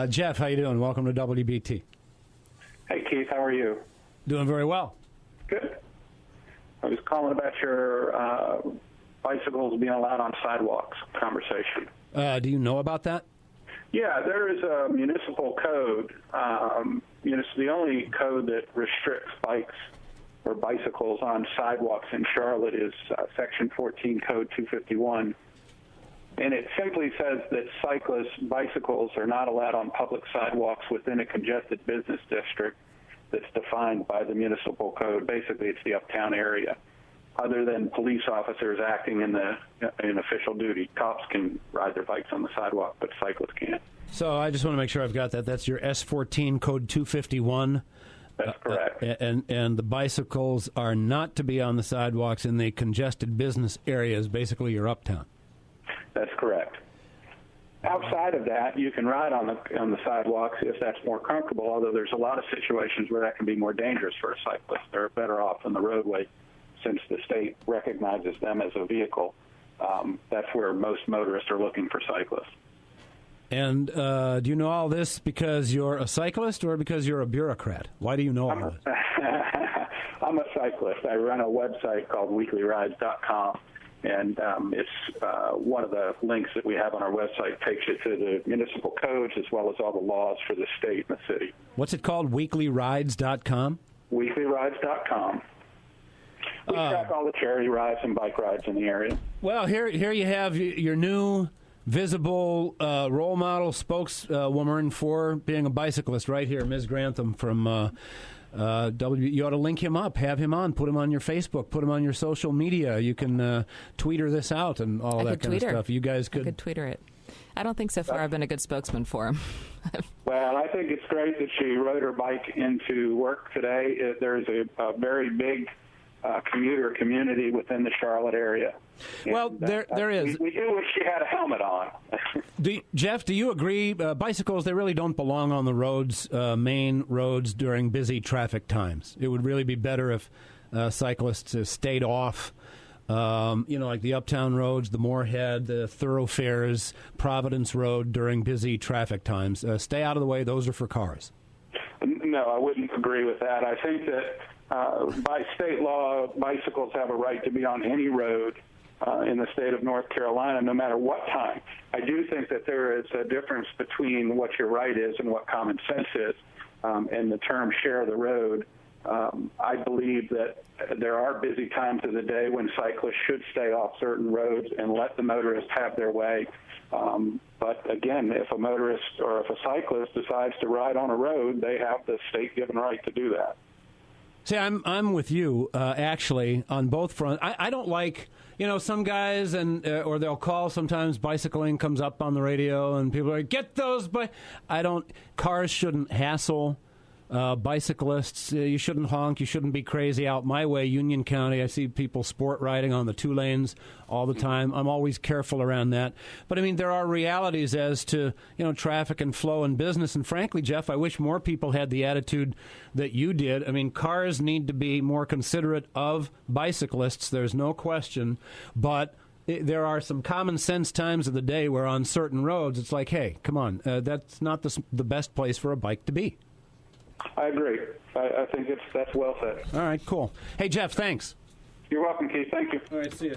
Jeff, how you doing? Welcome to WBT. Hey, Keith, how are you? Doing very well. Good. I was calling about your bicycles being allowed on sidewalks conversation. Do you know about that? Yeah, there is a municipal code. It's the only code that restricts bikes or bicycles on sidewalks in Charlotte is Section 14, Code 251. And it simply says that bicycles are not allowed on public sidewalks within a congested business district that's defined by the municipal code. Basically, it's the uptown area. Other than police officers acting in official duty, cops can ride their bikes on the sidewalk, but cyclists can't. So I just want to make sure I've got that. That's your S14 code 251. That's correct. And the bicycles are not to be on the sidewalks in the congested business areas, basically your uptown. That's correct. Outside of that, you can ride on the sidewalks if that's more comfortable, although there's a lot of situations where that can be more dangerous for a cyclist. They're better off on the roadway since the state recognizes them as a vehicle. That's where most motorists are looking for cyclists. And do you know all this because you're a cyclist or because you're a bureaucrat? Why do you know all this? I'm a cyclist. I run a website called weeklyrides.com. And it's one of the links that we have on our website takes you to the municipal codes as well as all the laws for the state and the city. What's it called? Weeklyrides.com? Weeklyrides.com. We track all the charity rides and bike rides in the area. Well, here you have your new visible role model spokeswoman for being a bicyclist right here, Ms. Grantham from You ought to link him up, have him on, put him on your Facebook, put him on your social media. You can tweeter this out and all that kind of stuff. You guys could... I could tweeter it. I don't think so far I've been a good spokesman for him. Well, I think it's great that she rode her bike into work today. There's a very big commuter community within the Charlotte area. Well, there is. We do wish she had a helmet on. Jeff, do you agree? Bicycles, they really don't belong on the roads, main roads during busy traffic times. It would really be better if cyclists stayed off, like the uptown roads, the Moorhead, the thoroughfares, Providence Road during busy traffic times. Stay out of the way. Those are for cars. No, I wouldn't agree with that. I think that by state law, bicycles have a right to be on any road in the state of North Carolina, no matter what time. I do think that there is a difference between what your right is and what common sense is, and the term share the road. I believe that there are busy times of the day when cyclists should stay off certain roads and let the motorists have their way. But again, if a motorist or if a cyclist decides to ride on a road, they have the state-given right to do that. See, I'm with you, actually, on both fronts. I don't like, some guys, or they'll call sometimes, bicycling comes up on the radio, and people are like, get those, cars shouldn't hassle bicyclists. You shouldn't honk. You shouldn't be crazy out my way, Union County. I see people sport riding on the 2 lanes all the time. I'm always careful around that. But, there are realities as to, traffic and flow and business. And frankly, Jeff, I wish more people had the attitude that you did. Cars need to be more considerate of bicyclists. There's no question. But there are some common sense times of the day where on certain roads it's like, hey, come on, that's not the best place for a bike to be. I agree. I think that's well said. All right, cool. Hey, Jeff, thanks. You're welcome, Keith. Thank you. All right, see you.